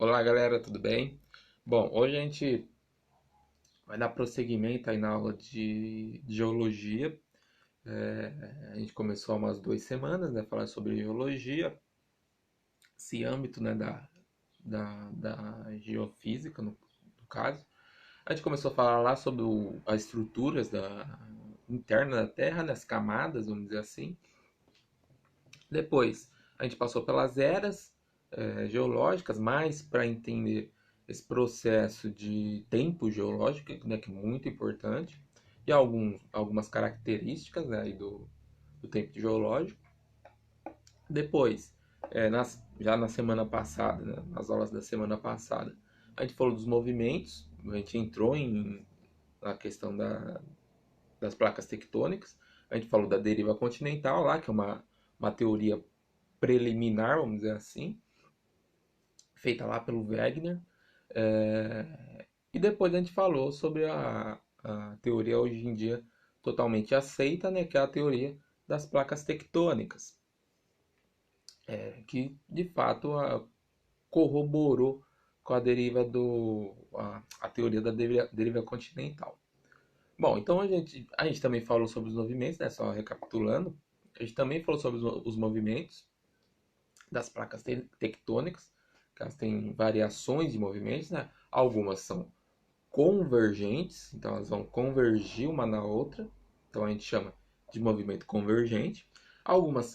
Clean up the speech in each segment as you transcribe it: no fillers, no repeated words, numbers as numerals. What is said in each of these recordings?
Olá galera, tudo bem? Bom, hoje a gente vai dar prosseguimento aí na aula de geologia. A gente começou há umas 2 semanas, né, falar sobre geologia, esse âmbito, né, da geofísica, no caso. A gente começou a falar lá sobre as estruturas interna da Terra, né, as camadas, vamos dizer assim. Depois, a gente passou pelas eras geológicas, mais para entender esse processo de tempo geológico, né, que é muito importante, e algumas características, né, aí do tempo geológico. Depois, já na semana passada, né, nas aulas da semana passada, a gente falou dos movimentos, a gente entrou na questão das placas tectônicas, a gente falou da deriva continental lá, que é uma teoria preliminar, vamos dizer assim, feita lá pelo Wegener. E depois a gente falou sobre a teoria hoje em dia totalmente aceita, né, que é a teoria das placas tectônicas, que de fato corroborou com a deriva a teoria da deriva continental. Bom, então a gente também falou sobre os movimentos, né, só recapitulando, a gente também falou sobre os movimentos das placas tectônicas, que elas têm variações de movimentos, né? Algumas são convergentes, então elas vão convergir uma na outra, então a gente chama de movimento convergente. Algumas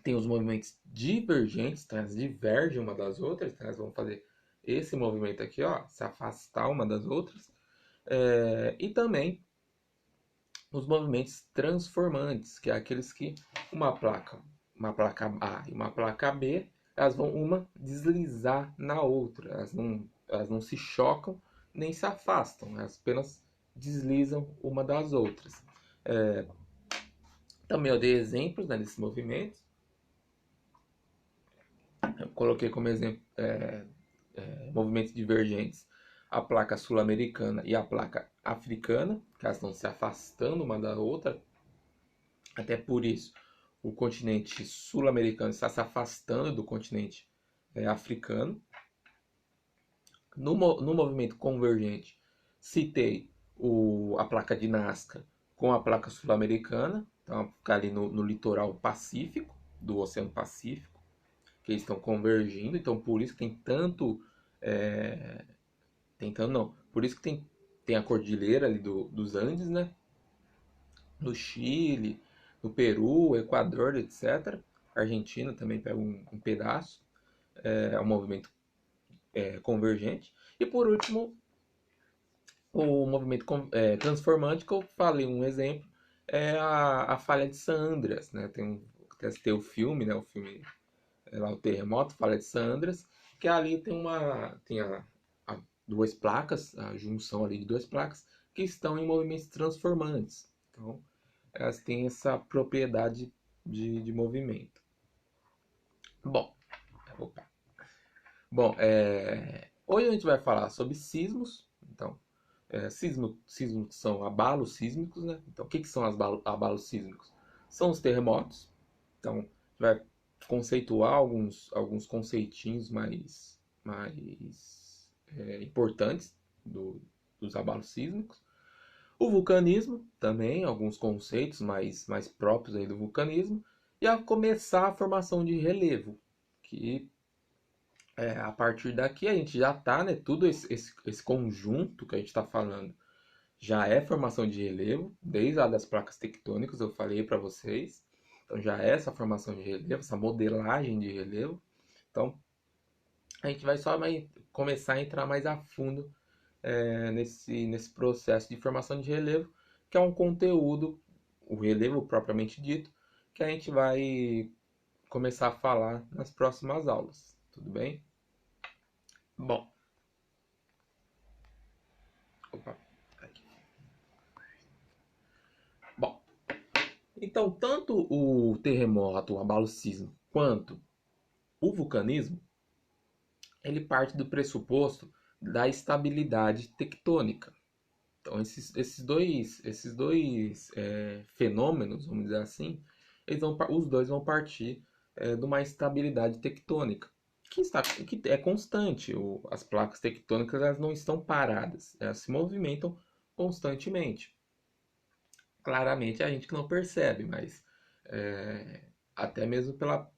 têm os movimentos divergentes, então elas divergem uma das outras, então elas vão fazer esse movimento aqui, ó, se afastar uma das outras. E também os movimentos transformantes, que é aqueles que uma placa A e uma placa B, elas vão uma deslizar na outra. Elas não se chocam nem se afastam, elas apenas deslizam uma das outras. É, Também eu dei exemplos, né, desses movimentos. Eu coloquei como exemplo movimentos divergentes a placa sul-americana e a placa africana, que elas estão se afastando uma da outra. Até por isso, o continente sul-americano está se afastando do continente africano. No movimento convergente, citei a placa de Nazca com a placa sul-americana, então ficar ali no litoral Pacífico, do Oceano Pacífico, que eles estão convergindo, então por isso que tem tanto. Tentando não, por isso que tem a cordilheira ali dos Andes, né? No Chile, no Peru, Equador, etc. A Argentina também pega um pedaço, é um movimento convergente. E por último, o movimento transformante, que eu falei um exemplo, é a falha de San Andreas, né? Tem o filme, né? O filme lá, o Terremoto, falha de San Andreas, que ali tem duas placas, a junção ali de duas placas, que estão em movimentos transformantes. Então, elas têm essa propriedade de movimento. Bom, opa. Bom, hoje a gente vai falar sobre sismos. Então, sismos são abalos sísmicos, né? Então, o que são abalos sísmicos? São os terremotos. Então, a gente vai conceituar alguns conceitinhos mais importantes dos abalos sísmicos. O vulcanismo também, alguns conceitos mais próprios aí do vulcanismo. E a começar a formação de relevo, que a partir daqui a gente já está, né, tudo esse conjunto que a gente está falando já é formação de relevo, desde a das placas tectônicas, eu falei para vocês. Então já é essa formação de relevo, essa modelagem de relevo. Então a gente vai só começar a entrar mais a fundo nesse processo de formação de relevo, que é um conteúdo, o relevo propriamente dito, que a gente vai começar a falar nas próximas aulas. Tudo bem? Bom, opa, aqui. Bom, então tanto o terremoto, o abalo sísmico, quanto o vulcanismo, ele parte do pressuposto da estabilidade tectônica. Então esses dois fenômenos, vamos dizer assim, os dois vão partir de uma estabilidade tectônica. que é constante. As placas tectônicas elas não estão paradas, elas se movimentam constantemente. Claramente a gente que não percebe, mas até mesmo pela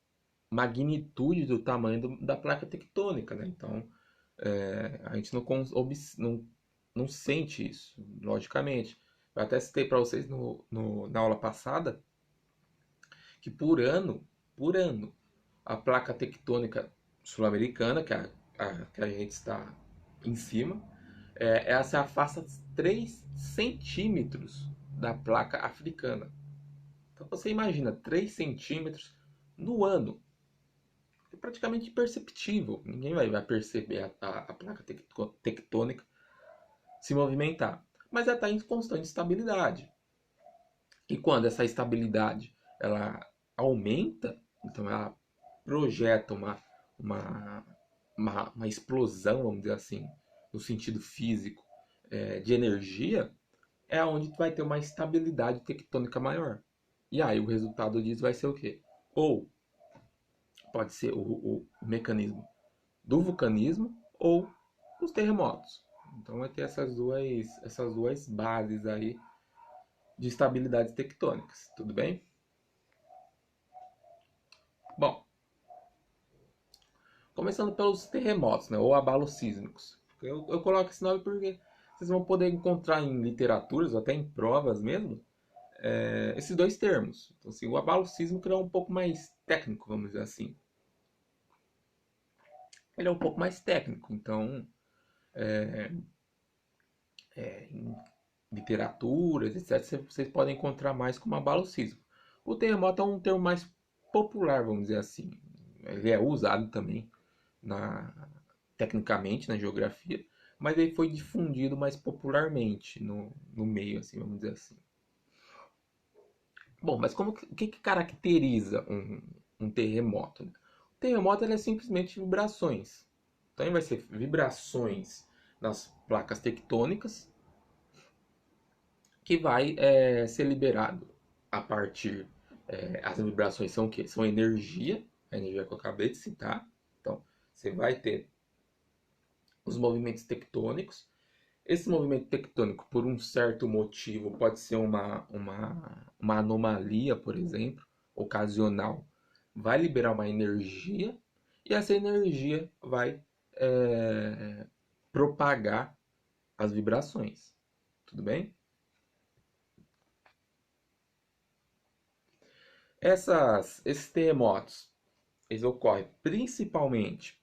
magnitude do tamanho da placa tectônica, né? Então a gente não sente isso, logicamente. Eu até citei para vocês na aula passada que por ano, a placa tectônica sul-americana, que a gente está em cima, ela se afasta 3 centímetros da placa africana. Então você imagina 3 centímetros no ano. É praticamente imperceptível. Ninguém vai perceber a placa tectônica se movimentar. Mas ela está em constante estabilidade. E quando essa estabilidade ela aumenta, então ela projeta uma, uma explosão, vamos dizer assim, no sentido físico, de energia, é onde vai ter uma estabilidade tectônica maior. E aí o resultado disso vai ser o quê? Ou pode ser o mecanismo do vulcanismo ou os terremotos. Então vai ter essas duas bases aí de estabilidades tectônicas, tudo bem? Bom, começando pelos terremotos, né, ou abalos sísmicos. Eu coloco esse nome porque vocês vão poder encontrar em literaturas, ou até em provas mesmo, esses dois termos. Então, assim, o abalo sísmico é um pouco mais técnico, vamos dizer assim. Ele é um pouco mais técnico, então, em literaturas, etc., vocês podem encontrar mais como abalo sísmico. O terremoto é um termo mais popular, vamos dizer assim. Ele é usado também na, tecnicamente na geografia, mas ele foi difundido mais popularmente no meio, assim, vamos dizer assim. Bom, mas o que caracteriza um terremoto? Né? O terremoto é simplesmente vibrações. Então vai ser vibrações nas placas tectônicas que vai ser liberado a partir. As vibrações são o quê? São energia, a energia que eu acabei de citar. Então você vai ter os movimentos tectônicos. Esse movimento tectônico, por um certo motivo, pode ser uma anomalia, por exemplo, ocasional, vai liberar uma energia e essa energia vai propagar as vibrações. Tudo bem? Esses terremotos eles ocorrem principalmente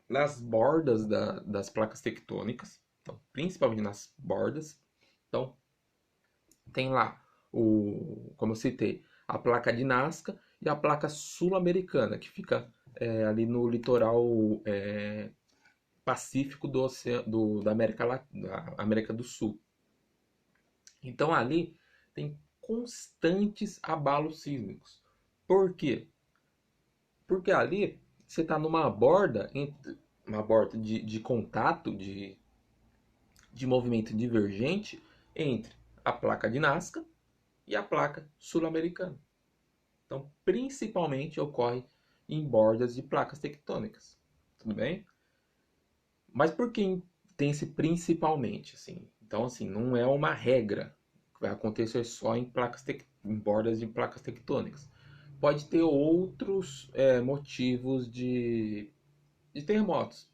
nas bordas das placas tectônicas, então, principalmente nas bordas. Então, tem lá, como eu citei, a placa de Nazca e a placa sul-americana, que fica ali no litoral pacífico da América do Sul. Então ali tem constantes abalos sísmicos. Por quê? Porque ali você está numa borda, uma borda de contato, de movimento divergente entre a placa de Nazca e a placa sul-americana. Então, principalmente ocorre em bordas de placas tectônicas. Tudo bem? Mas por que tem esse principalmente? Assim? Então, assim, não é uma regra que vai acontecer só em bordas de placas tectônicas. Pode ter outros motivos de terremotos.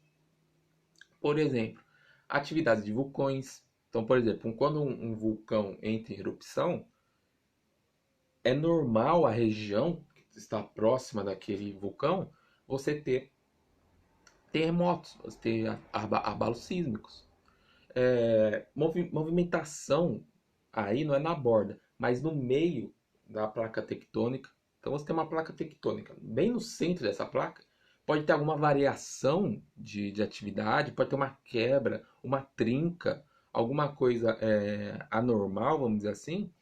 Por exemplo, atividades de vulcões. Então, por exemplo, quando um vulcão entra em erupção, é normal a região que está próxima daquele vulcão você ter terremotos, você ter abalos sísmicos. Movimentação aí não é na borda, mas no meio da placa tectônica. Então você tem uma placa tectônica bem no centro dessa placa. Pode ter alguma variação de atividade, pode ter uma quebra, uma trinca, alguma coisa anormal, vamos dizer assim,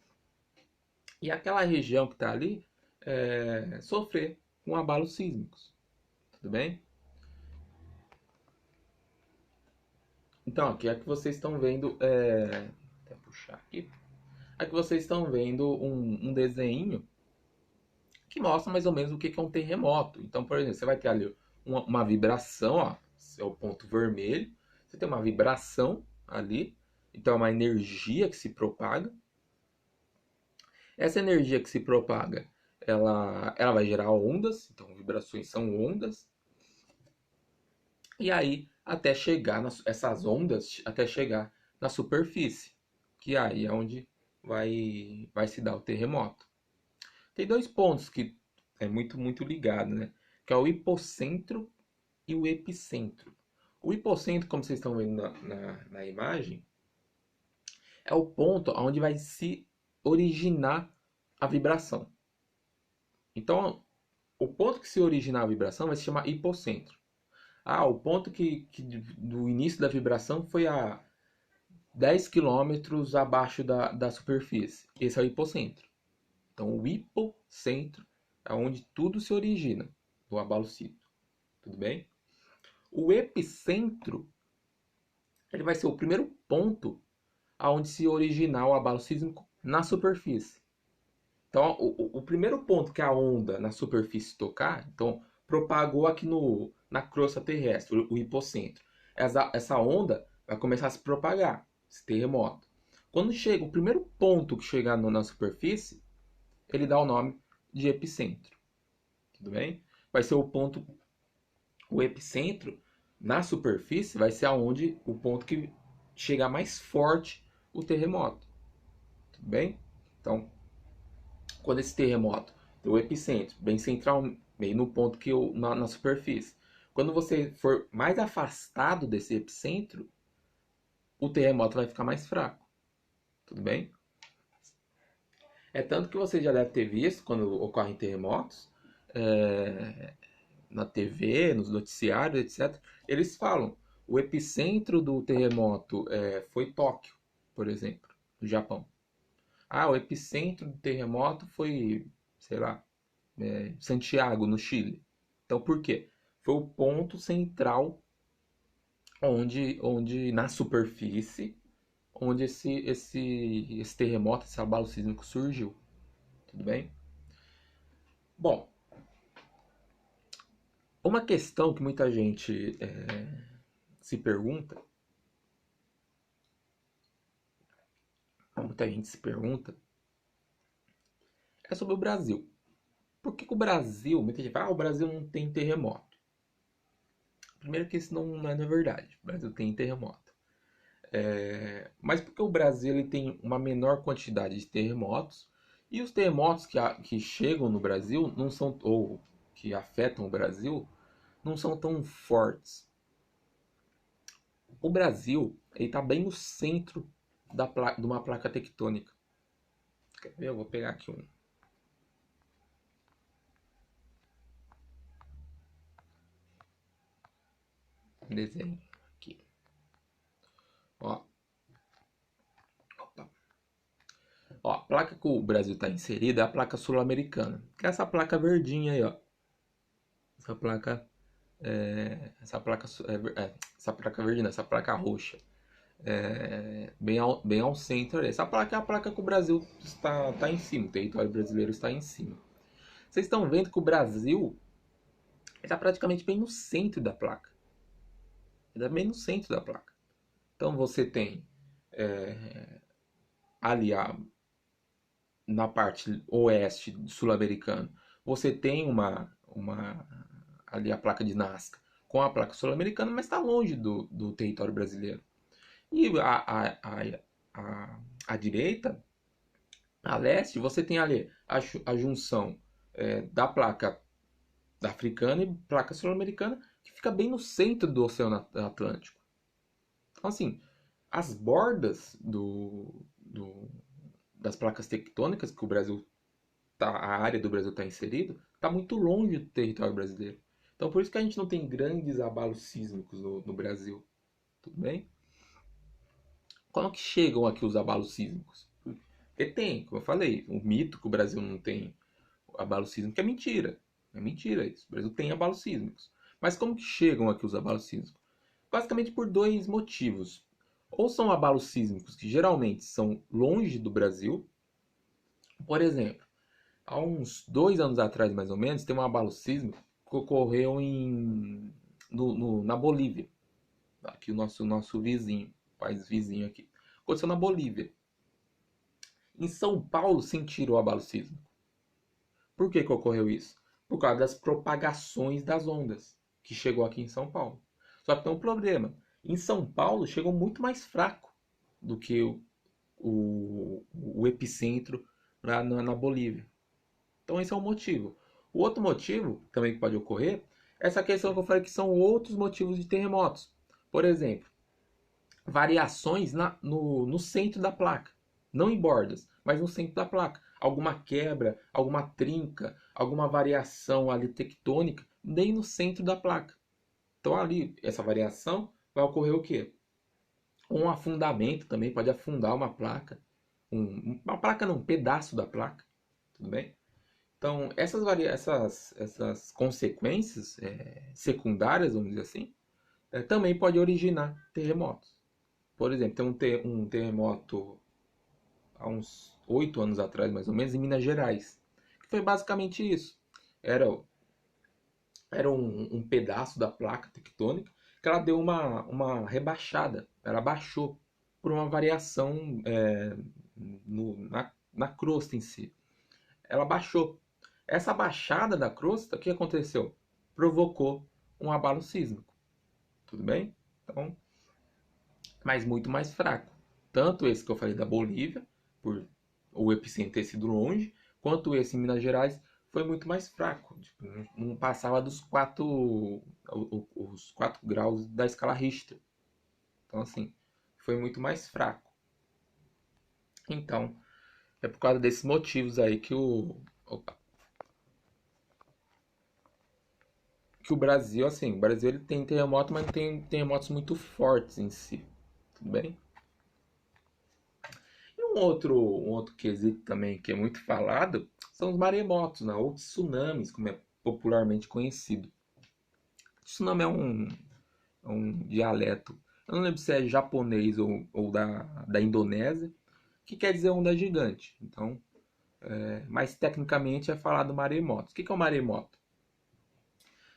e aquela região que está ali sofrer com abalos sísmicos. Tudo bem? Então, aqui é que vocês estão vendo. Até puxar aqui. Aqui vocês estão vendo um desenho que mostra mais ou menos o que é um terremoto. Então, por exemplo, você vai ter ali uma vibração, ó, esse é o ponto vermelho. Você tem uma vibração ali, então é uma energia que se propaga. Essa energia que se propaga, ela vai gerar ondas, então vibrações são ondas. E aí, até chegar essas ondas, até chegar na superfície, que aí é onde vai se dar o terremoto. Tem dois pontos que é muito ligado, né? Que é o hipocentro e o epicentro. O hipocentro, como vocês estão vendo na imagem, é o ponto onde vai se originar a vibração. Então, o ponto que se originar a vibração vai se chamar hipocentro. Ah, o ponto que do início da vibração foi a 10 quilômetros abaixo da superfície. Esse é o hipocentro. Então, o hipocentro é onde tudo se origina, do abalo sísmico. Tudo bem? O epicentro, ele vai ser o primeiro ponto aonde se originar o abalo sísmico na superfície. Então, o primeiro ponto que a onda na superfície tocar, então propagou aqui na crosta terrestre, o hipocentro. Essa onda vai começar a se propagar, esse terremoto. Quando chega o primeiro ponto que chegar na superfície, ele dá o nome de epicentro. Tudo bem? Vai ser o epicentro na superfície, vai ser aonde o ponto que chegar mais forte o terremoto. Tudo bem? Então, quando esse terremoto tem o epicentro bem central, meio no ponto que na superfície. Quando você for mais afastado desse epicentro, o terremoto vai ficar mais fraco. Tudo bem? É tanto que você já deve ter visto quando ocorrem terremotos, na TV, nos noticiários, etc. Eles falam, o epicentro do terremoto foi Tóquio, por exemplo, no Japão. Ah, o epicentro do terremoto foi, sei lá, Santiago, no Chile. Então, por quê? Foi o ponto central onde na superfície, onde esse terremoto, esse abalo sísmico surgiu. Tudo bem? Bom, uma questão que muita gente se pergunta, é sobre o Brasil. Por que o Brasil, muita gente fala, o Brasil não tem terremoto. Primeiro que isso não é verdade. O Brasil tem terremoto. Mas porque o Brasil ele tem uma menor quantidade de terremotos e os terremotos que chegam no Brasil não são ou que afetam o Brasil não são tão fortes. O Brasil ele está bem no centro de uma placa tectônica. Quer ver? Eu vou pegar aqui um desenho aqui. Ó, opa. Ó, a placa que o Brasil está inserida é a placa sul-americana, que é essa placa verdinha aí, ó. Essa placa essa placa verde, não, essa placa roxa, bem ao centro ali. Essa placa é a placa que o Brasil está em cima, o território brasileiro está em cima. Vocês estão vendo que o Brasil está praticamente bem no centro da placa. Ele é bem no centro da placa. Então você tem ali na parte oeste sul-americana, você tem ali a placa de Nazca com a placa sul-americana, mas está longe do território brasileiro. E à direita, a leste, você tem ali a junção da placa da africana e placa sul-americana, que fica bem no centro do Oceano Atlântico. Então, assim, as bordas das placas tectônicas que o Brasil a área do Brasil está inserido, está muito longe do território brasileiro. Então, por isso que a gente não tem grandes abalos sísmicos no Brasil. Tudo bem? Como que chegam aqui os abalos sísmicos? Porque tem, como eu falei, o mito que o Brasil não tem abalo sísmico é mentira. É mentira isso. O Brasil tem abalos sísmicos. Mas como que chegam aqui os abalos sísmicos? Basicamente por dois motivos. Ou são abalos sísmicos que geralmente são longe do Brasil. Por exemplo, há uns 2 anos atrás, mais ou menos, tem um abalo sísmico que ocorreu na Bolívia, aqui o nosso vizinho, país vizinho aqui. Aconteceu na Bolívia. Em São Paulo sentiram o abalo sísmico. Por que ocorreu isso? Por causa das propagações das ondas que chegou aqui em São Paulo. Só que tem um problema. Em São Paulo chegou muito mais fraco do que o epicentro lá na Bolívia. Então esse é um motivo. O outro motivo também que pode ocorrer é essa questão que eu falei que são outros motivos de terremotos. Por exemplo, variações no centro da placa. Não em bordas, mas no centro da placa. Alguma quebra, alguma trinca, alguma variação ali tectônica, nem no centro da placa. Então ali, essa variação vai ocorrer o quê? Um afundamento também, pode afundar uma placa. Uma placa não, um pedaço da placa. Tudo bem? Então, essas consequências secundárias, vamos dizer assim, também pode originar terremotos. Por exemplo, tem um terremoto há uns 8 anos atrás, mais ou menos, em Minas Gerais, que foi basicamente isso. Era um pedaço da placa tectônica que ela deu uma rebaixada, ela baixou por uma variação na crosta em si. Ela baixou. Essa baixada da crosta, o que aconteceu? Provocou um abalo sísmico. Tudo bem? Então, mas muito mais fraco. Tanto esse que eu falei da Bolívia, por o epicentro ter sido longe, quanto esse em Minas Gerais foi muito mais fraco. Tipo, não passava os 4 graus da escala Richter. Então, assim, foi muito mais fraco. Então, é por causa desses motivos aí que o Brasil, assim, o Brasil ele tem terremoto, mas não tem terremotos muito fortes em si. Tudo bem? E um outro quesito também que é muito falado são os maremotos, né? Ou tsunamis, como é popularmente conhecido. Tsunami é um dialeto, eu não lembro se é japonês ou da Indonésia, que quer dizer onda gigante. Então, mas tecnicamente é falado maremoto. O que é o maremoto?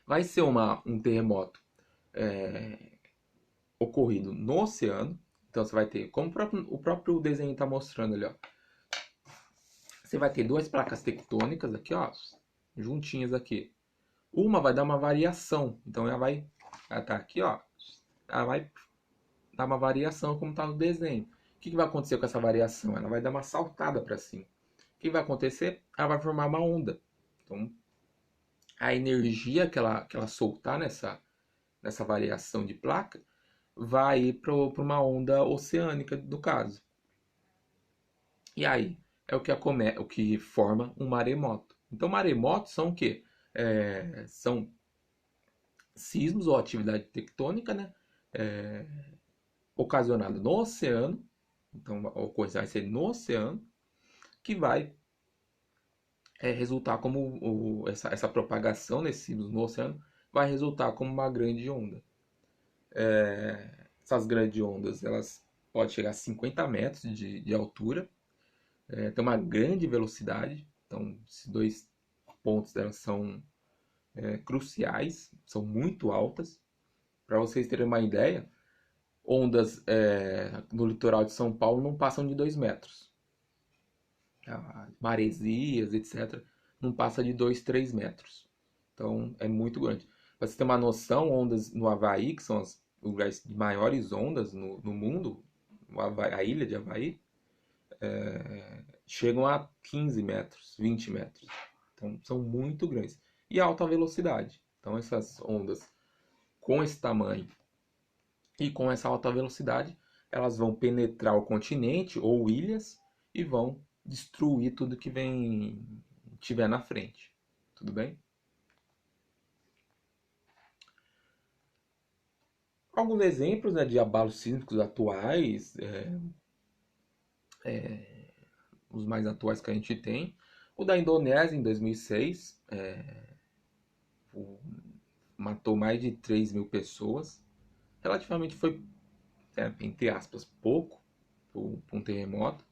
Vai ser um terremoto ocorrido no oceano. Então você vai ter, como o próprio desenho está mostrando ali, ó. Você vai ter duas placas tectônicas aqui, ó, juntinhas aqui. Uma vai dar uma variação, então ela tá aqui, ó. Ela vai dar uma variação como está no desenho. O que vai acontecer com essa variação? Ela vai dar uma saltada para cima. O que vai acontecer? Ela vai formar uma onda. Então, a energia que ela soltar nessa variação de placa vai ir para uma onda oceânica, no caso. E aí é o que forma um maremoto. Então, maremotos são o quê? São sismos ou atividade tectônica, né? Ocasionada no oceano. Então, a ocorrência vai ser no oceano, que vai resultar como essa propagação nesses sismos no oceano vai resultar como uma grande onda. Essas grandes ondas, elas podem chegar a 50 metros de altura, tem uma grande velocidade, então esses dois pontos delas são cruciais, são muito altas. Para vocês terem uma ideia, ondas no litoral de São Paulo não passam de 2 metros. Maresias, etc., não passa de 2, 3 metros. Então é muito grande. Para você ter uma noção, ondas no Havaí, que são os lugares de maiores ondas no mundo, a ilha de Havaí, chegam a 15 metros, 20 metros. Então são muito grandes. E alta velocidade. Então essas ondas com esse tamanho e com essa alta velocidade, elas vão penetrar o continente ou ilhas e vão destruir tudo que tiver na frente. Tudo bem? Alguns exemplos, né, de abalos sísmicos atuais, os mais atuais que a gente tem. O da Indonésia, em 2006, matou mais de 3 mil pessoas. Relativamente foi, entre aspas, pouco para um terremoto.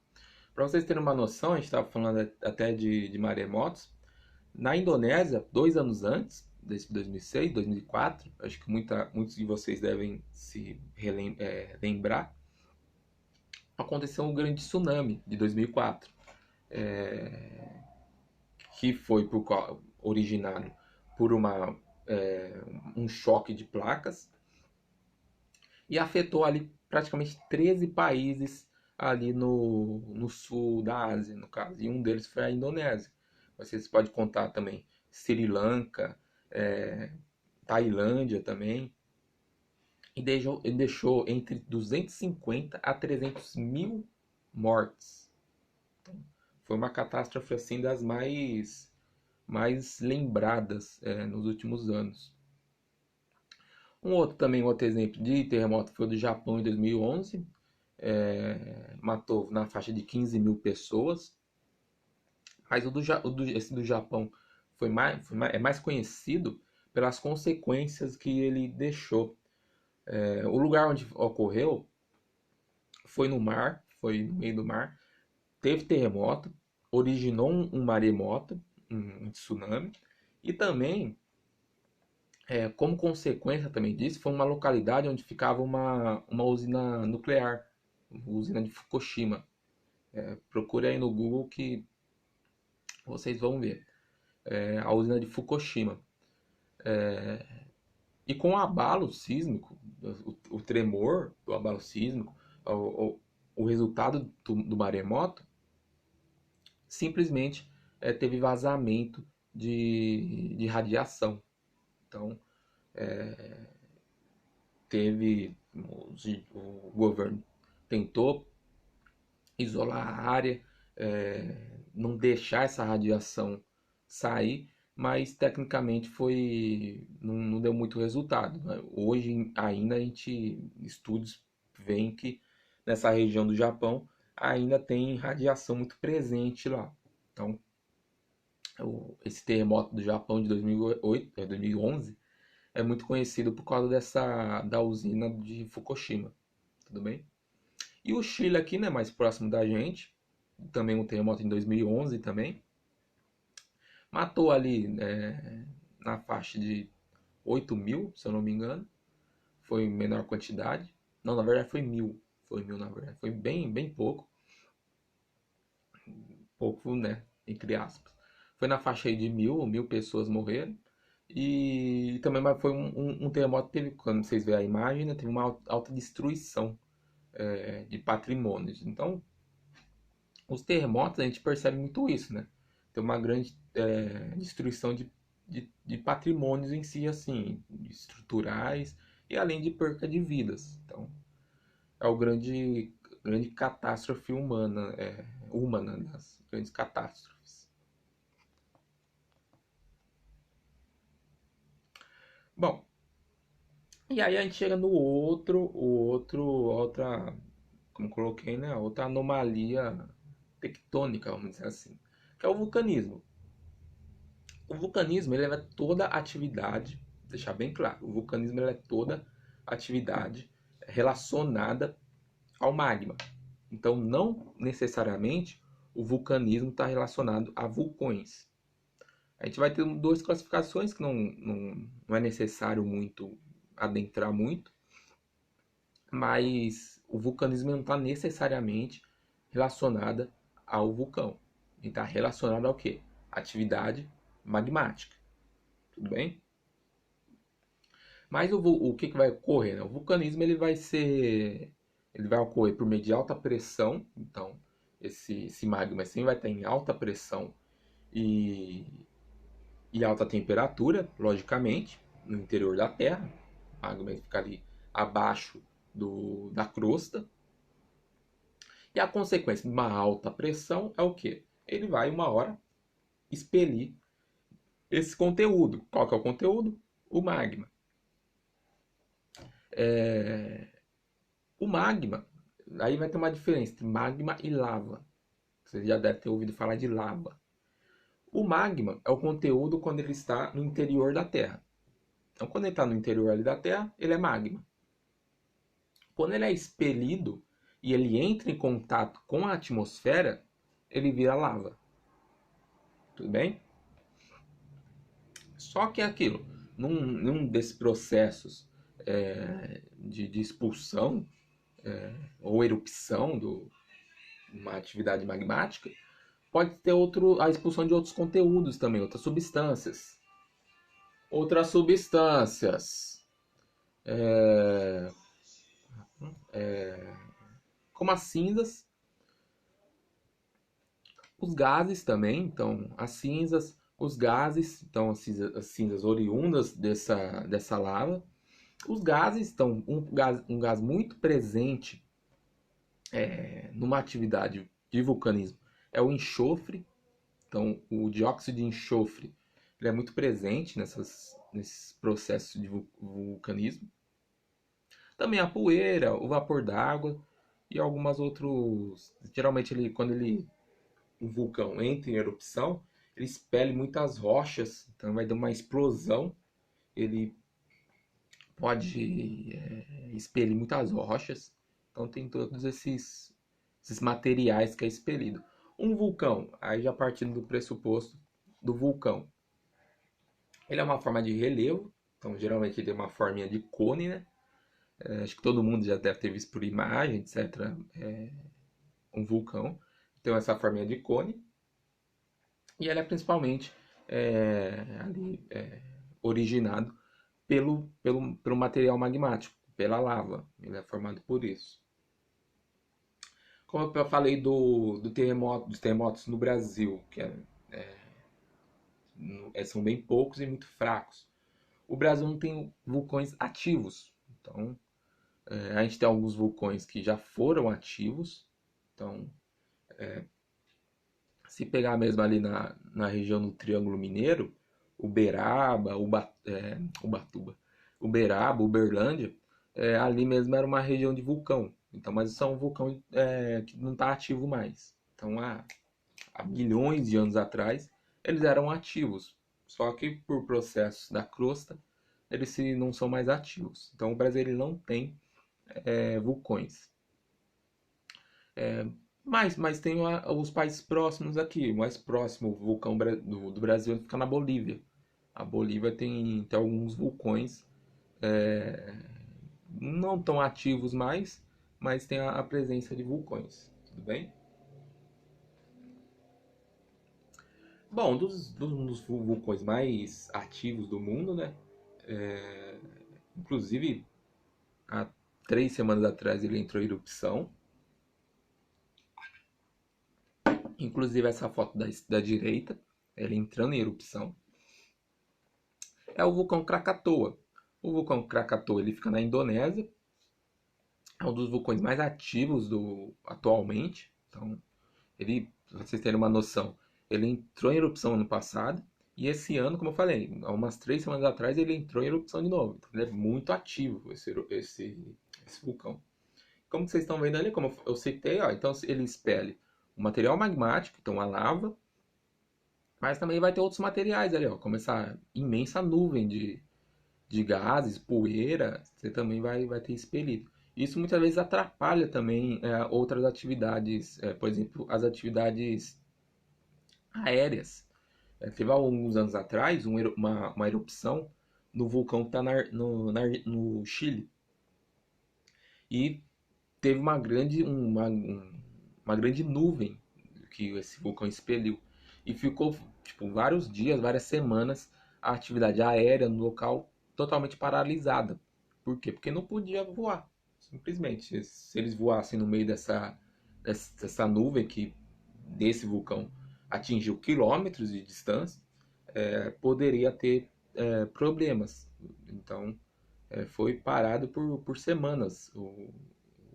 Para vocês terem uma noção, a gente estava falando até de maremotos. Na Indonésia, 2 anos antes, desse 2006, 2004, acho que muitos de vocês devem se lembrar, aconteceu um grande tsunami de 2004, que foi originado por um choque de placas e afetou ali praticamente 13 países ali no sul da Ásia, no caso, e um deles foi a Indonésia. Vocês podem contar também Sri Lanka, é, Tailândia também, e deixou entre 250 a 300 mil mortes. Então, foi uma catástrofe assim das mais lembradas nos últimos anos. Um outro exemplo de terremoto foi o do Japão em 2011, matou na faixa de 15 mil pessoas, mas esse do Japão é mais conhecido pelas consequências que ele deixou. O lugar onde ocorreu foi no mar, foi no meio do mar, teve terremoto, originou um maremoto, um tsunami, e também, como consequência também disso, foi uma localidade onde ficava uma usina nuclear, usina de Fukushima. Procure aí no Google que vocês vão ver. A usina de Fukushima. E com o abalo sísmico, o tremor do abalo sísmico, o resultado do maremoto, simplesmente teve vazamento de radiação. Então, o governo tentou isolar a área, não deixar essa radiação sair, mas tecnicamente não deu muito resultado, né? Hoje ainda estudos veem que nessa região do Japão ainda tem radiação muito presente lá. Então, esse terremoto do Japão de 2011 é muito conhecido por causa da usina de Fukushima, tudo bem? E o Chile aqui, né, mais próximo da gente, também um terremoto em 2011 também, matou ali na faixa de 8 mil, se eu não me engano, foi menor quantidade, não, na verdade foi mil na verdade, foi bem, bem pouco, né, entre aspas. Foi na faixa aí de mil pessoas morreram, e também foi um terremoto que teve, quando vocês verem a imagem, né, teve uma alta destruição de patrimônios. Então, os terremotos a gente percebe muito isso, né? Tem uma grande destruição de patrimônios em si, assim, estruturais, e além de perca de vidas. Então, é o grande catástrofe humana, das grandes catástrofes. Bom, e aí a gente chega no outra, como coloquei, né? Outra anomalia tectônica, vamos dizer assim, que é o vulcanismo. O vulcanismo ele é toda atividade, deixar bem claro, o vulcanismo ele é toda atividade relacionada ao magma. Então, não necessariamente o vulcanismo está relacionado a vulcões. A gente vai ter duas classificações que não é necessário muito adentrar muito, mas o vulcanismo não está necessariamente relacionada ao vulcão. Ele está relacionado ao quê? Atividade magmática. Tudo bem? Mas o que vai ocorrer? Né? O vulcanismo ele vai ocorrer por meio de alta pressão. Então, esse magma sempre vai estar em alta pressão e, e alta temperatura, logicamente, no interior da Terra. O magma fica ali abaixo da crosta. E a consequência de uma alta pressão é o quê? Ele vai, uma hora, expelir esse conteúdo. Qual que é o conteúdo? O magma. O magma, aí vai ter uma diferença entre magma e lava. Você já deve ter ouvido falar de lava. O magma é o conteúdo quando ele está no interior da Terra. Então, quando ele está no interior ali da Terra, ele é magma. Quando ele é expelido e ele entra em contato com a atmosfera, ele vira lava. Tudo bem? Só que é aquilo. num desses processos de expulsão ou erupção de uma atividade magmática, pode ter a expulsão de outros conteúdos também, outras substâncias. Outras substâncias, é, como as cinzas, os gases também, então as cinzas, os gases, então as cinzas oriundas dessa lava. Os gases, então um gás muito presente numa atividade de vulcanismo é o enxofre. Então o dióxido de enxofre ele é muito presente nesses processos de vulcanismo. Também a poeira, o vapor d'água e algumas outros. Geralmente um vulcão entra em erupção, ele expele muitas rochas, então vai dar uma explosão. Ele pode expelir muitas rochas. Então tem todos esses materiais que é expelido. Um vulcão, aí já partindo do pressuposto do vulcão, ele é uma forma de relevo, então geralmente ele tem uma forminha de cone, né? Acho que todo mundo já deve ter visto por imagem, etc. Um vulcão. Tem essa forminha de cone. E ele é principalmente ali, originado pelo material magmático, pela lava. Ele é formado por isso. Como eu falei dos terremotos no Brasil, que são bem poucos e muito fracos. O Brasil não tem vulcões ativos. Então, a gente tem alguns vulcões que já foram ativos. Então, se pegar mesmo ali na região do Triângulo Mineiro, Uberaba, Ubatuba, Uberaba, Uberlândia, ali mesmo era uma região de vulcão. Então, mas são um vulcão que não está ativo mais. Então, há milhões de anos atrás, eles eram ativos. Só que por processos da crosta, eles não são mais ativos. Então, o Brasil ele não tem vulcões. Mas tem os países próximos aqui. O mais próximo vulcão do Brasil fica na Bolívia. A Bolívia tem alguns vulcões não tão ativos mais, mas tem a presença de vulcões. Tudo bem? Bom, dos vulcões mais ativos do mundo, né? Inclusive, há 3 semanas atrás ele entrou em erupção. Inclusive essa foto da direita, ele entrando em erupção. É o vulcão Krakatoa. O vulcão Krakatoa ele fica na Indonésia. É um dos vulcões mais ativos atualmente. Então, pra vocês terem uma noção, ele entrou em erupção ano passado. E esse ano, como eu falei, há umas 3 semanas atrás, ele entrou em erupção de novo. Então, ele é muito ativo, esse vulcão. Como vocês estão vendo ali, como eu citei, ó, então ele expele o material magmático, então a lava, mas também vai ter outros materiais ali, ó, como essa imensa nuvem de gases, poeira, você também vai ter expelido. Isso muitas vezes atrapalha também outras atividades, por exemplo, as atividades aéreas. Teve há alguns anos atrás uma erupção no vulcão que está no Chile. E teve uma grande nuvem que esse vulcão expeliu. E ficou tipo, vários dias, várias semanas, a atividade aérea no local totalmente paralisada. Por quê? Porque não podia voar. Simplesmente. Se eles voassem no meio dessa nuvem que desse vulcão atingiu quilômetros de distância, poderia ter problemas. Então, foi parado por semanas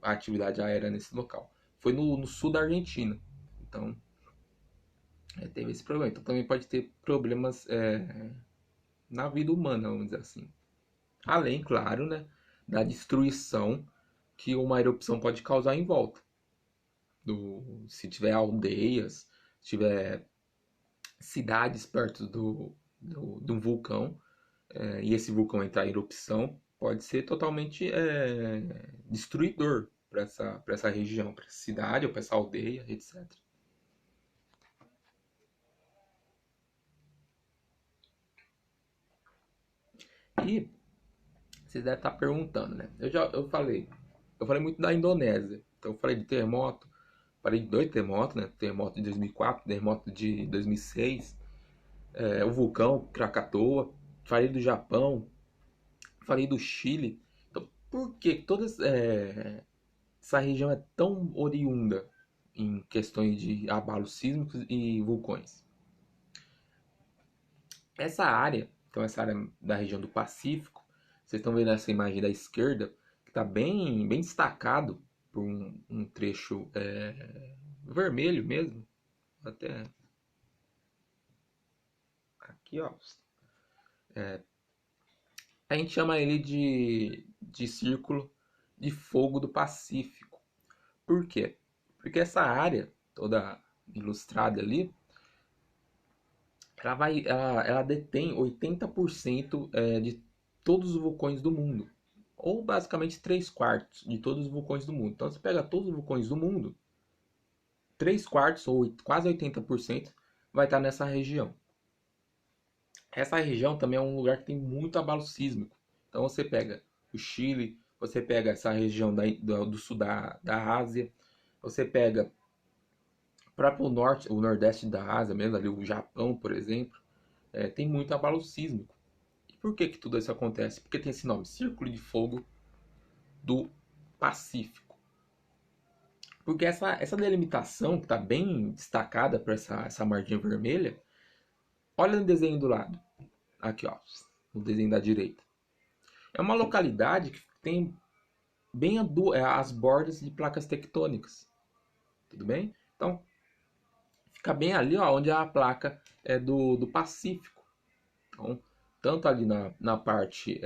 a atividade aérea nesse local. Foi no sul da Argentina. Então, teve esse problema. Então, também pode ter problemas na vida humana, vamos dizer assim. Além, claro, né, da destruição que uma erupção pode causar em volta. Se tiver aldeias, se tiver cidades perto de um vulcão, e esse vulcão entrar em erupção, pode ser totalmente destruidor para essa região, para essa cidade ou para essa aldeia, etc. E vocês devem estar perguntando, né? Eu falei muito da Indonésia. Então eu falei de terremoto, falei de dois terremotos, né? Terremoto de 2004, terremoto de 2006, o vulcão Krakatoa, falei do Japão, falei do Chile. Então, por que toda essa região é tão oriunda em questões de abalos sísmicos e vulcões? Essa área, então essa área da região do Pacífico, vocês estão vendo essa imagem da esquerda, que está bem, bem destacado por um trecho vermelho mesmo, até aqui, ó. A gente chama ele de Círculo de Fogo do Pacífico. Por quê? Porque essa área toda ilustrada ali, ela detém 80% de todos os vulcões do mundo. Ou basicamente 3/4 de todos os vulcões do mundo. Então você pega todos os vulcões do mundo, 3/4 ou quase 80% vai estar nessa região. Essa região também é um lugar que tem muito abalo sísmico. Então você pega o Chile, você pega essa região do sul da Ásia, você pega o próprio norte, o nordeste da Ásia mesmo, ali o Japão, por exemplo, tem muito abalo sísmico. E por que tudo isso acontece? Porque tem esse nome, Círculo de Fogo do Pacífico. Porque essa delimitação que está bem destacada por essa margem vermelha, olha no desenho do lado, aqui ó, no desenho da direita. É uma localidade que tem bem as bordas de placas tectônicas. Tudo bem? Então, fica bem ali ó, onde a placa é do Pacífico. Então, tanto ali na parte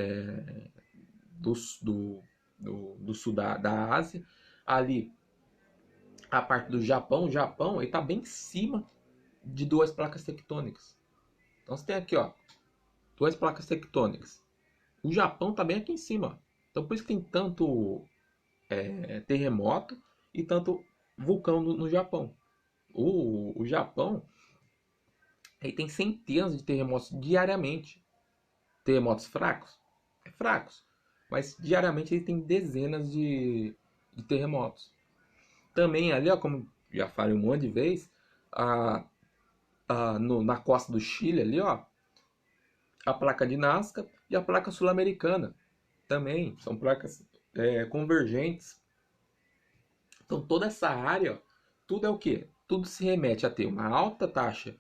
do sul da Ásia, ali a parte do Japão, o Japão está bem em cima de duas placas tectônicas. Então você tem aqui ó, duas placas tectônicas. O Japão está bem aqui em cima. Então por isso que tem tanto terremoto e tanto vulcão no Japão. O Japão ele tem centenas de terremotos diariamente. Terremotos fracos? Fracos. Mas diariamente ele tem dezenas de terremotos. Também ali, ó, como já falei um monte de vezes, na costa do Chile ali, ó, a placa de Nazca e a placa sul-americana. Também são placas convergentes. Então toda essa área, ó, tudo é o quê? Tudo se remete a ter uma alta taxa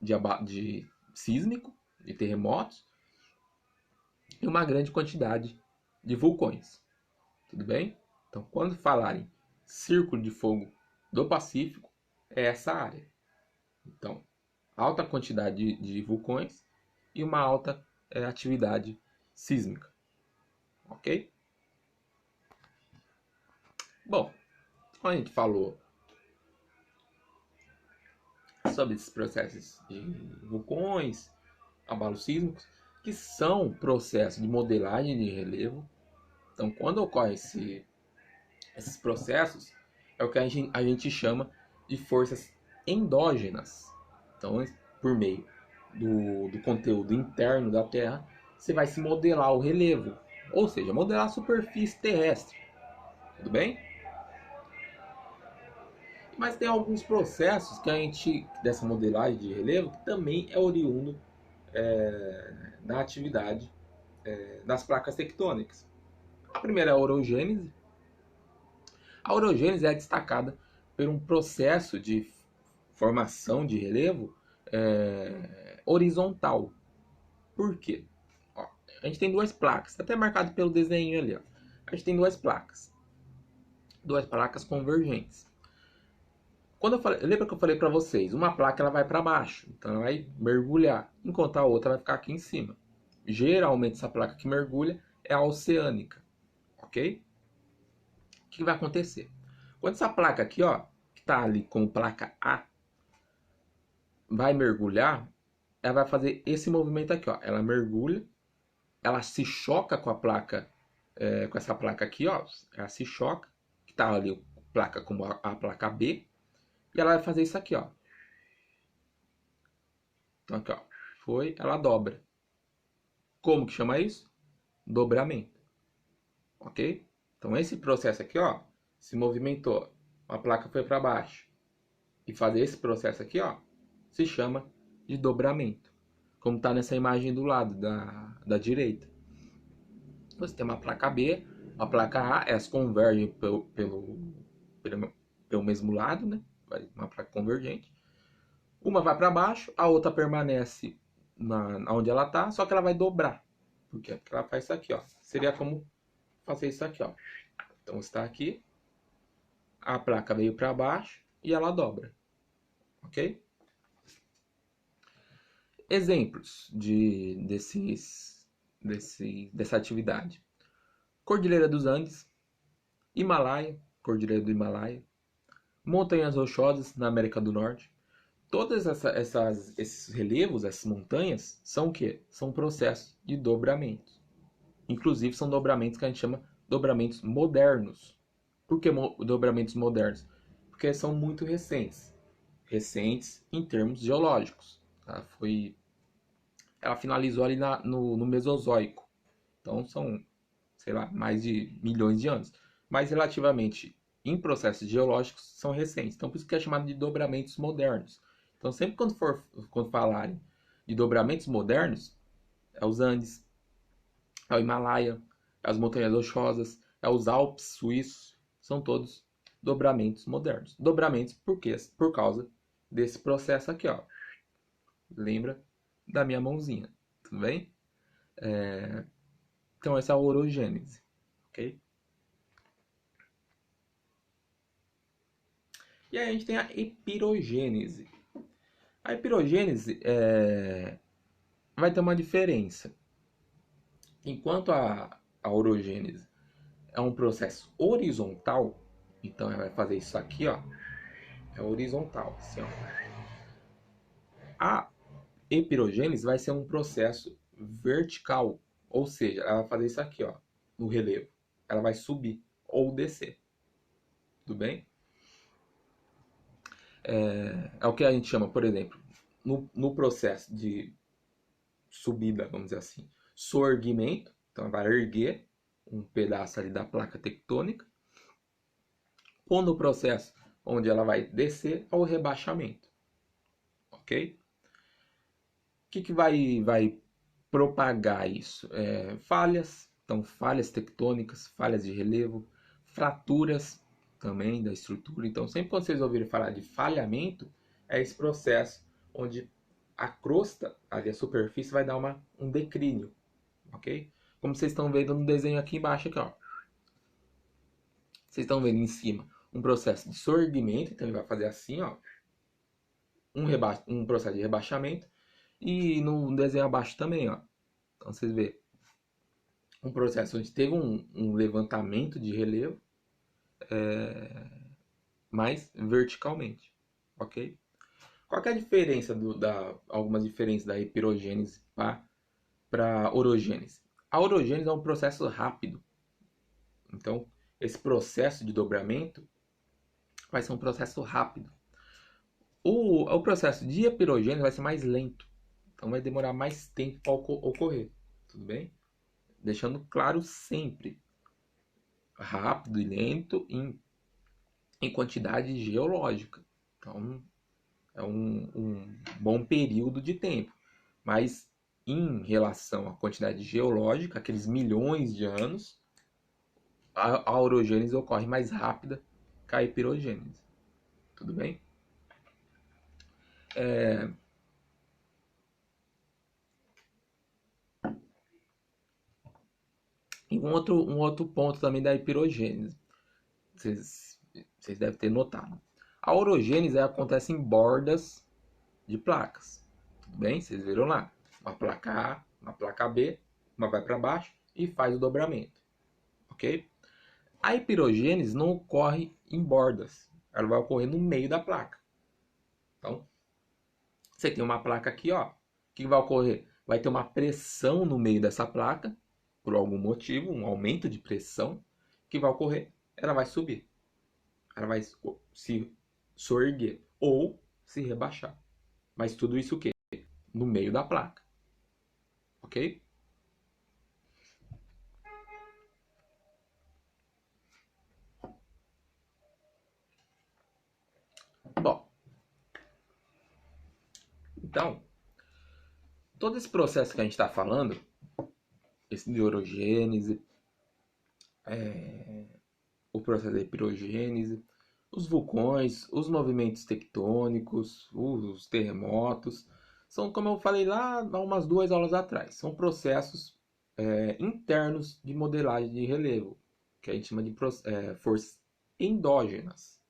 de sísmico, de terremotos, e uma grande quantidade de vulcões. Tudo bem? Então, quando falarem Círculo de Fogo do Pacífico, é essa área. Então, alta quantidade de vulcões e uma alta atividade sísmica. Ok? Bom, a gente falou sobre esses processos de vulcões, abalos sísmicos, que são processos de modelagem de relevo. Então, quando ocorrem esses processos, é o que a gente chama de forças endógenas. Então, por meio do conteúdo interno da Terra, você vai se modelar o relevo, ou seja, modelar a superfície terrestre. Tudo bem? Mas tem alguns processos que dessa modelagem de relevo, que também é oriundo da atividade das placas tectônicas. A primeira é a orogênese. A orogênese é destacada por um processo de formação de relevo horizontal. Por quê? Ó, a gente tem duas placas, até marcado pelo desenho ali. Ó. A gente tem duas placas convergentes. Lembra que eu falei para vocês? Uma placa ela vai para baixo, então ela vai mergulhar, enquanto a outra vai ficar aqui em cima. Geralmente essa placa que mergulha é a oceânica, ok? O que vai acontecer? Quando essa placa aqui, ó, que está ali como placa A, vai mergulhar, ela vai fazer esse movimento aqui, ó. Ela mergulha, ela se choca com a placa, com essa placa aqui, ó. Ela se choca, que está ali placa como a placa B, e ela vai fazer isso aqui, ó. Então aqui, ó, ela dobra. Como que chama isso? Dobramento, ok? Então esse processo aqui, ó, se movimentou, a placa foi para baixo e fazer esse processo aqui, ó, se chama de dobramento, como está nessa imagem do lado da direita. Você tem uma placa B, a placa A, elas convergem pelo mesmo lado, né? Uma placa convergente. Uma vai para baixo, a outra permanece onde ela está, só que ela vai dobrar. Por quê? Porque ela faz isso aqui, ó. Seria como fazer isso aqui, ó. Então está aqui, a placa veio para baixo e ela dobra, ok? Exemplos dessa atividade: Cordilheira dos Andes, Himalaia, Cordilheira do Himalaia, montanhas rochosas na América do Norte. Todos esses relevos, essas montanhas, são o quê? São processos de dobramento. Inclusive, são dobramentos que a gente chama dobramentos modernos. Por que dobramentos modernos? Porque são muito recentes. Recentes em termos geológicos. Tá? Ela finalizou ali no Mesozoico. Então, são, sei lá, mais de milhões de anos. Mas, relativamente, em processos geológicos, são recentes. Então, por isso que é chamado de dobramentos modernos. Então, sempre quando falarem de dobramentos modernos, é os Andes, é o Himalaia, é as Montanhas Rochosas, é os Alpes suíços, são todos dobramentos modernos. Dobramentos por quê? Por causa desse processo aqui, ó. Lembra da minha mãozinha, tudo bem? Então essa é a orogênese, ok? E aí a gente tem a epirogênese. A epirogênese vai ter uma diferença. Enquanto a orogênese é um processo horizontal, então ela vai fazer isso aqui, ó, é horizontal, assim, ó. A epirogênese vai ser um processo vertical, ou seja, ela vai fazer isso aqui, ó, no relevo. Ela vai subir ou descer, tudo bem? É o que a gente chama, por exemplo, no processo de subida, vamos dizer assim, soerguimento, então vai erguer um pedaço ali da placa tectônica, ou no processo onde ela vai descer ao rebaixamento, ok? O que vai propagar isso? Falhas, então falhas tectônicas, falhas de relevo, fraturas também da estrutura. Então, sempre quando vocês ouvirem falar de falhamento, é esse processo onde a crosta, ali a superfície, vai dar um declínio, ok? Como vocês estão vendo no desenho aqui embaixo, aqui, ó. Vocês estão vendo em cima um processo de soerguimento, então ele vai fazer assim, ó, um processo de rebaixamento, e no desenho abaixo também, ó. Então vocês vê um processo onde teve um levantamento de relevo, mas verticalmente, ok? Qual que é a diferença algumas diferenças da epirogênese para orogênese? A orogênese é um processo rápido. Então, esse processo de dobramento vai ser um processo rápido. O processo de epirogênese vai ser mais lento. Então, vai demorar mais tempo para ocorrer. Tudo bem? Deixando claro sempre. Rápido e lento em quantidade geológica. Então, é um bom período de tempo. Mas em relação à quantidade geológica, aqueles milhões de anos, a orogênese ocorre mais rápida que a epirogênese. Tudo bem? E um outro ponto também da epirogênese, vocês devem ter notado. A orogênese acontece em bordas de placas. Tudo bem? Vocês viram lá. Uma placa A, uma placa B, uma vai para baixo e faz o dobramento. Ok? A epirogênese não ocorre em bordas. Ela vai ocorrer no meio da placa. Então, você tem uma placa aqui, ó. O que vai ocorrer? Vai ter uma pressão no meio dessa placa, por algum motivo, um aumento de pressão. O que vai ocorrer? Ela vai subir. Ela vai se soerguer ou se rebaixar. Mas tudo isso o quê? No meio da placa. Ok? Então, todo esse processo que a gente está falando, esse de orogênese, o processo de pirogênese, os vulcões, os movimentos tectônicos, os terremotos, são, como eu falei lá há umas 2 aulas atrás, são processos internos de modelagem de relevo, que a gente chama de forças endógenas,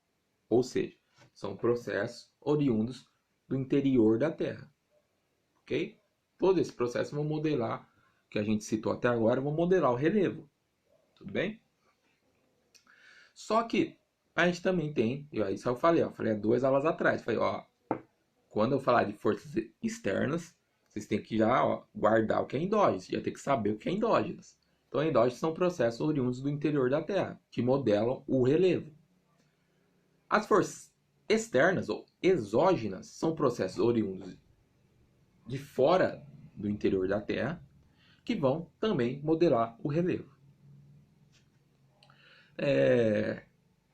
ou seja, são processos oriundos do interior da Terra, ok? Todo esse processo vão modelar, que a gente citou até agora, vão modelar o relevo, tudo bem? Só que a gente também tem, isso eu falei há 2 aulas atrás, falei, ó, quando eu falar de forças externas, vocês têm que já guardar o que é endógeno, já tem que saber o que é endógenas. Então, endógenos são processos oriundos do interior da Terra, que modelam o relevo. As forças externas ou exógenas são processos oriundos de fora do interior da Terra, que vão também modelar o relevo.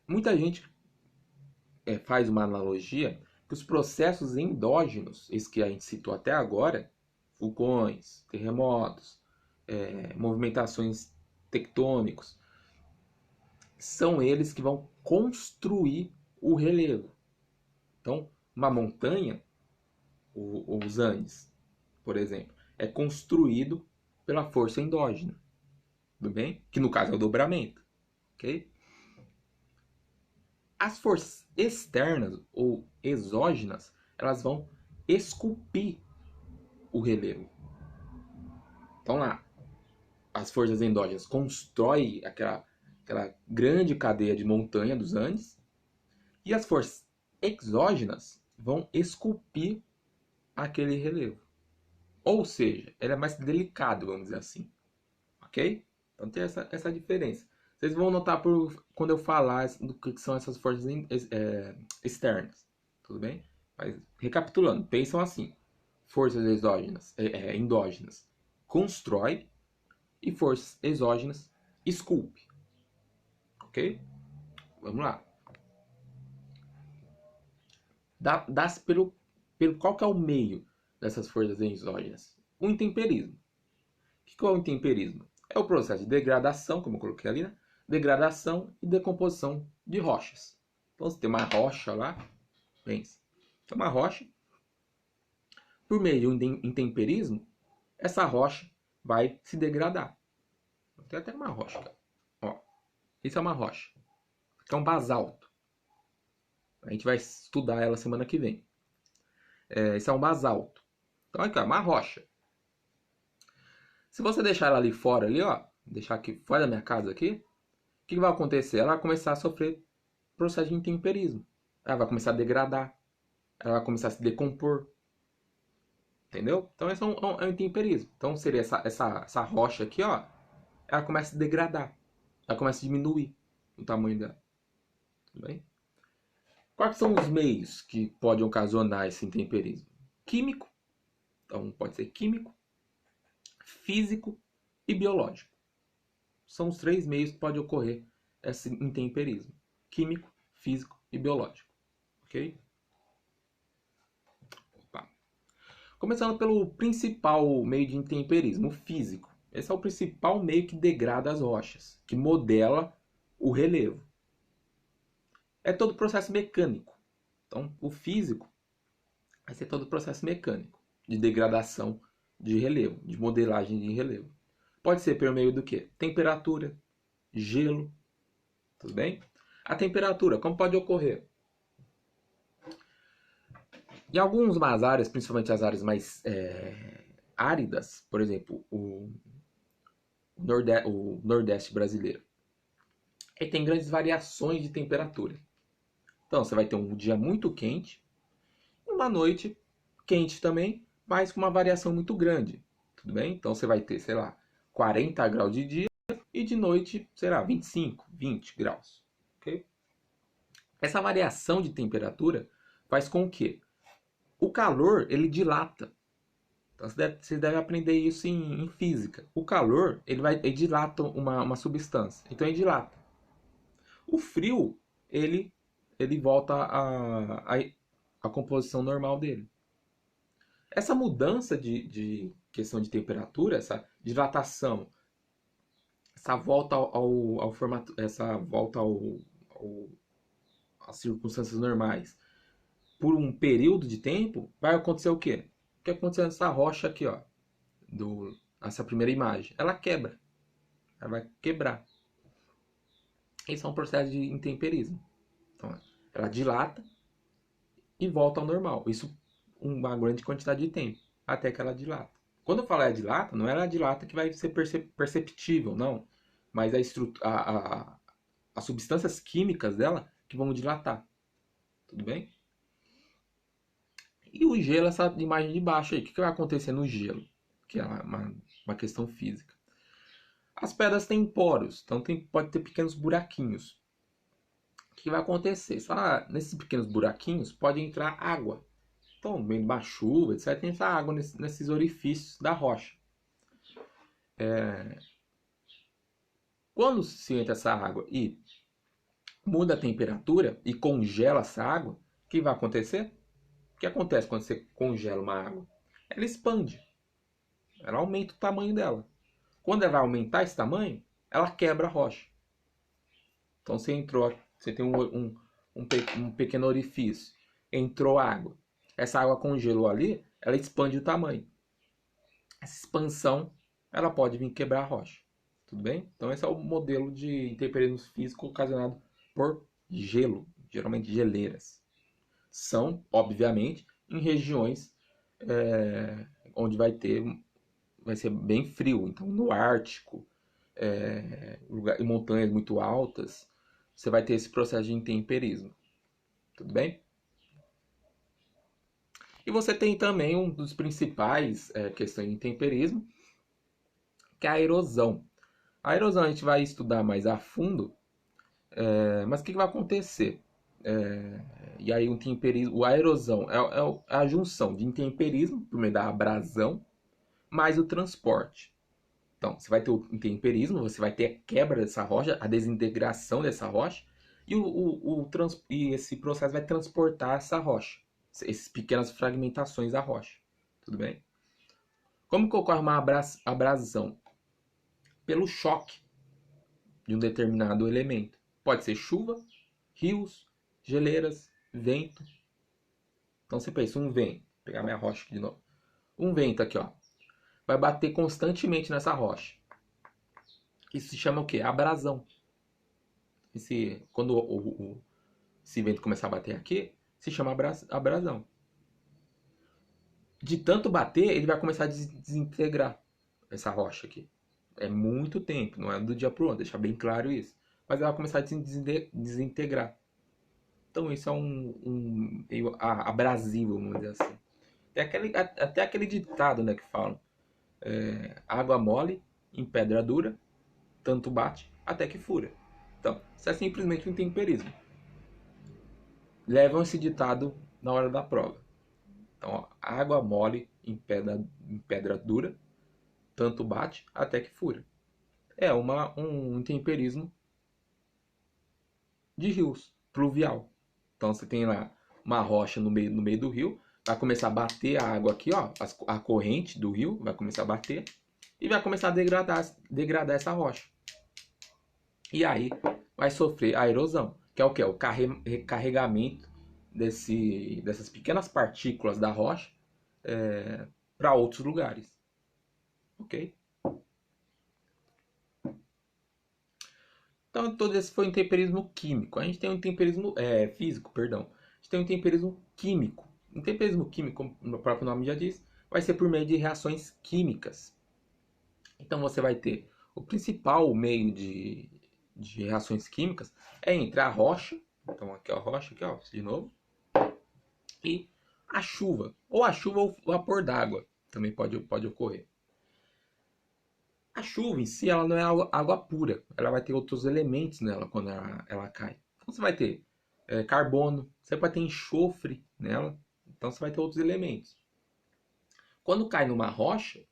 Muita gente faz uma analogia que os processos endógenos, esses que a gente citou até agora, vulcões, terremotos, movimentações tectônicos, são eles que vão construir o relevo. Então, uma montanha, os Andes, por exemplo, é construído pela força endógena, tudo bem? Que no caso é o dobramento, ok? As forças externas ou exógenas, elas vão esculpir o relevo. Então lá, as forças endógenas constroem aquela grande cadeia de montanha dos Andes, e as forças exógenas vão esculpir aquele relevo. Ou seja, ele é mais delicado, vamos dizer assim. Ok? Então tem essa diferença. Vocês vão notar quando eu falar do que são essas forças externas. Tudo bem? Mas recapitulando, pensam assim. Forças exógenas, endógenas constrói e forças exógenas esculpe. Ok? Vamos lá. Qual que é o meio dessas forças exógenas? O intemperismo. O que é o intemperismo? É o processo de degradação, como eu coloquei ali, né? Degradação e decomposição de rochas. Então, você tem uma rocha lá, pensa, tem uma rocha, por meio de um intemperismo, essa rocha vai se degradar. Tem até uma rocha, cara. Ó, isso é uma rocha, que é um basalto. A gente vai estudar ela semana que vem. Isso é um basalto. Então, aqui, ó, uma rocha. Se você deixar ela ali fora, ali, ó, deixar aqui fora da minha casa aqui, o que vai acontecer? Ela vai começar a sofrer processo de intemperismo. Ela vai começar a degradar. Ela vai começar a se decompor. Entendeu? Então, esse é um intemperismo. Então, seria essa rocha aqui, ó, ela começa a se degradar. Ela começa a diminuir o tamanho dela. Tudo bem? Quais são os meios que podem ocasionar esse intemperismo? Químico. Então, pode ser químico, físico e biológico. São os 3 meios que pode ocorrer esse intemperismo: químico, físico e biológico. Ok? Opa. Começando pelo principal meio de intemperismo, o físico. Esse é o principal meio que degrada as rochas, que modela o relevo. É todo o processo mecânico. Então, o físico vai ser todo o processo mecânico de degradação de relevo, de modelagem de relevo. Pode ser por meio do quê? Temperatura, gelo, tudo bem? A temperatura, como pode ocorrer? Em algumas áreas, principalmente as áreas mais áridas, por exemplo, o Nordeste brasileiro, ele tem grandes variações de temperatura. Então, você vai ter um dia muito quente, uma noite quente também, mas com uma variação muito grande, tudo bem? Então, você vai ter, sei lá, 40 graus de dia e de noite, sei lá, 25, 20 graus, ok? Essa variação de temperatura faz com que o calor, ele dilata. Então, você deve aprender isso em física. O calor, ele dilata uma substância. Então, ele dilata. O frio, ele volta à composição normal dele. Essa mudança de questão de temperatura, essa dilatação, essa volta ao formato, essa volta ao- às circunstâncias normais por um período de tempo, vai acontecer o quê? O que aconteceu nessa rocha aqui, ó, essa primeira imagem? Ela quebra, ela vai quebrar. Esse é um processo de intemperismo. Então, ela dilata e volta ao normal. Isso uma grande quantidade de tempo, até que ela dilata. Quando eu falo dilata, não é ela dilata que vai ser perceptível, não. Mas as substâncias químicas dela que vão dilatar. Tudo bem? E o gelo, essa imagem de baixo aí, o que vai acontecer no gelo? Que é uma questão física. As pedras têm poros, então pode ter pequenos buraquinhos. O que vai acontecer? Nesses pequenos buraquinhos pode entrar água. Então, vem uma chuva, etc., entra água nesses orifícios da rocha. Quando se entra essa água e muda a temperatura e congela essa água, o que vai acontecer? O que acontece quando você congela uma água? Ela expande. Ela aumenta o tamanho dela. Quando ela vai aumentar esse tamanho, ela quebra a rocha. Então você tem um pequeno orifício. Entrou água. Essa água congelou ali, ela expande o tamanho. Essa expansão, ela pode vir quebrar a rocha. Tudo bem? Então esse é o modelo de intemperismo físico ocasionado por gelo, geralmente geleiras. São, obviamente, em regiões onde vai ser bem frio. Então no Ártico, em montanhas muito altas, você vai ter esse processo de intemperismo. Tudo bem? E você tem também um dos principais questões de intemperismo, que é a erosão. A erosão a gente vai estudar mais a fundo, mas o que vai acontecer? E aí a erosão é a junção de intemperismo, por meio da abrasão, mais o transporte. Então, você vai ter o intemperismo, você vai ter a quebra dessa rocha, a desintegração dessa rocha, e esse processo vai transportar essa rocha, essas pequenas fragmentações da rocha. Tudo bem? Como que ocorre uma abrasão? Pelo choque de um determinado elemento. Pode ser chuva, rios, geleiras, vento. Então você pensa, um vento, vou pegar minha rocha aqui de novo. Um vento aqui, ó, vai bater constantemente nessa rocha. Isso se chama o quê? Abrasão. Quando esse vento começar a bater aqui, se chama abrasão. De tanto bater, ele vai começar a desintegrar essa rocha aqui. É muito tempo, não é do dia para o outro, deixar bem claro isso. Mas ela vai começar a desintegrar. Então isso é um meio abrasivo, vamos dizer assim. Até aquele ditado, né, que falam: água mole em pedra dura, tanto bate até que fura. Então, isso é simplesmente um intemperismo. Levam esse ditado na hora da prova. Então, ó, água mole em pedra dura, tanto bate até que fura. É um intemperismo de rios, pluvial. Então você tem lá uma rocha no meio do rio, vai começar a bater a água aqui, ó, a corrente do rio vai começar a bater e vai começar a degradar essa rocha. E aí vai sofrer a erosão, que é o que? O recarregamento dessas pequenas partículas da rocha para outros lugares. Ok? Então, todo esse foi o intemperismo químico. A gente tem um intemperismo físico, perdão. A gente tem um intemperismo químico. O intemperismo químico, como o próprio nome já diz, vai ser por meio de reações químicas. Então, você vai ter o principal meio de reações químicas é entre a rocha, então aqui a rocha, aqui ó, de novo, e a chuva. Ou a chuva ou o vapor d'água também pode ocorrer. A chuva em si, ela não é água pura. Ela vai ter outros elementos nela quando ela cai. Então você vai ter carbono, você vai ter enxofre nela. Então você vai ter outros elementos. Quando cai numa rocha,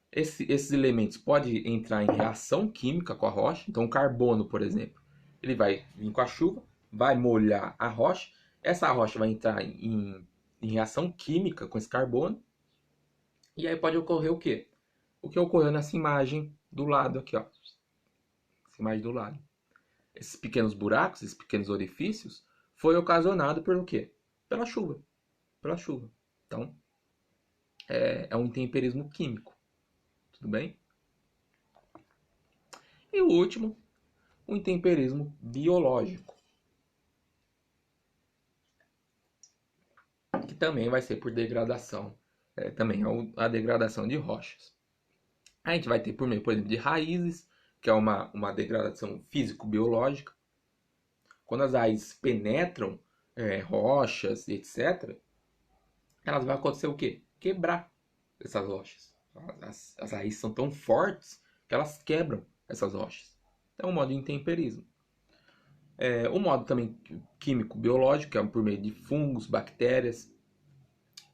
esses elementos podem entrar em reação química com a rocha. Então o carbono, por exemplo, ele vai vir com a chuva, vai molhar a rocha. Essa rocha vai entrar em reação química com esse carbono. E aí pode ocorrer o quê? O que ocorreu nessa imagem do lado aqui, ó. Essa imagem do lado. Esses pequenos buracos, esses pequenos orifícios, foi ocasionado pelo quê? Pela chuva. Pela chuva. Então, é um intemperismo químico. Tudo bem? E o último, o intemperismo biológico, que também vai ser por degradação, também é a degradação de rochas. A gente vai ter por meio, por exemplo, de raízes, que é uma degradação físico-biológica. Quando as raízes penetram rochas, etc., elas vão acontecer o quê? Quebrar essas rochas. As raízes são tão fortes que elas quebram essas rochas. É um modo de intemperismo. O modo também químico-biológico, que é por meio de fungos, bactérias.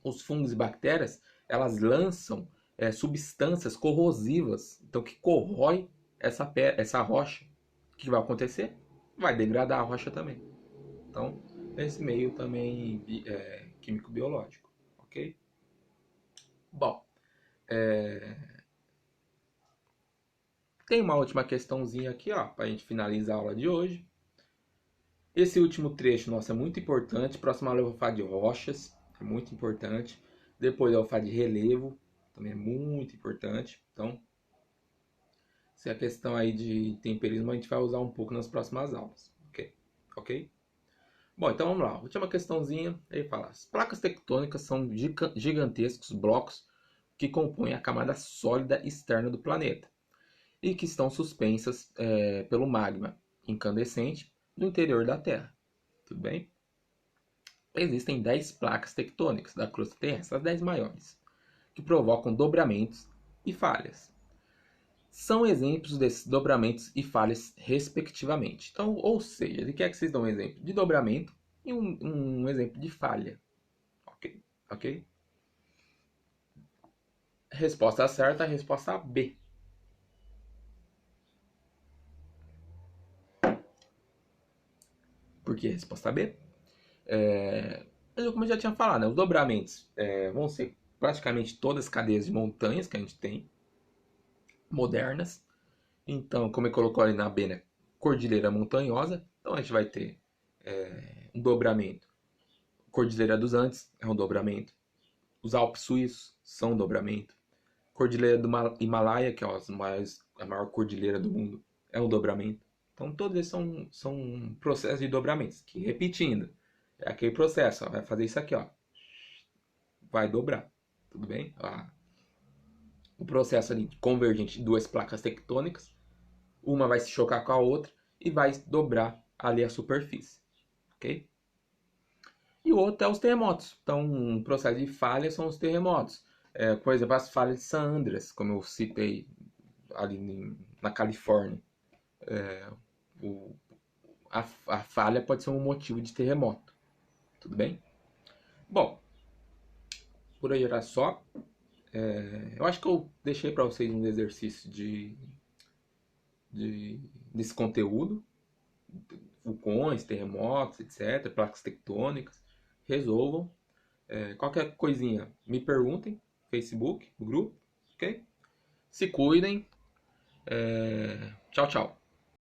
Os fungos e bactérias, elas lançam substâncias corrosivas, então que corrói essa rocha. O que vai acontecer? Vai degradar a rocha também. Então, esse meio também químico-biológico, ok? Bom, tem uma última questãozinha aqui, ó, para a gente finalizar a aula de hoje. Esse último trecho, nossa, é muito importante. Próxima aula eu vou falar de rochas, é muito importante. Depois eu vou falar de relevo, também é muito importante. Então, essa é a questão aí de temperismo, a gente vai usar um pouco nas próximas aulas, ok? Ok? Bom, então vamos lá. Última questãozinha, ele fala: as placas tectônicas são gigantescos blocos que compõem a camada sólida externa do planeta e que estão suspensas pelo magma incandescente no interior da Terra. Tudo bem? Existem 10 placas tectônicas da crosta terrestre, as 10 maiores, que provocam dobramentos e falhas. São exemplos desses dobramentos e falhas, respectivamente. Então, ou seja, ele quer que vocês dão um exemplo de dobramento e um exemplo de falha. Ok? Ok? Resposta certa, resposta B. Por que resposta B? Como eu já tinha falado, né, os dobramentos vão ser praticamente todas as cadeias de montanhas que a gente tem, modernas. Então, como ele colocou ali na B, né, Cordilheira Montanhosa, então a gente vai ter um dobramento. Cordilheira dos Andes é um dobramento. Os Alpes Suíços são um dobramento. Cordilheira do Himalaia, que é a maior cordilheira do mundo, é um dobramento. Então, todos eles são processos de dobramentos. Que, repetindo, é aquele processo. Ó, vai fazer isso aqui, ó, vai dobrar. Tudo bem? O processo ali convergente de duas placas tectônicas. Uma vai se chocar com a outra e vai dobrar ali a superfície. Ok? E o outro é os terremotos. Então, um processo de falha são os terremotos. Por exemplo, as falhas de San Andreas, como eu citei ali na Califórnia. O, a falha pode ser um motivo de terremoto. Tudo bem? Bom, por hoje era só. Eu acho que eu deixei para vocês um exercício desse conteúdo. Vulcões, terremotos, etc. Placas tectônicas. Resolvam. Qualquer coisinha, me perguntem. Facebook, no grupo. Ok? Se cuidem. Tchau, tchau.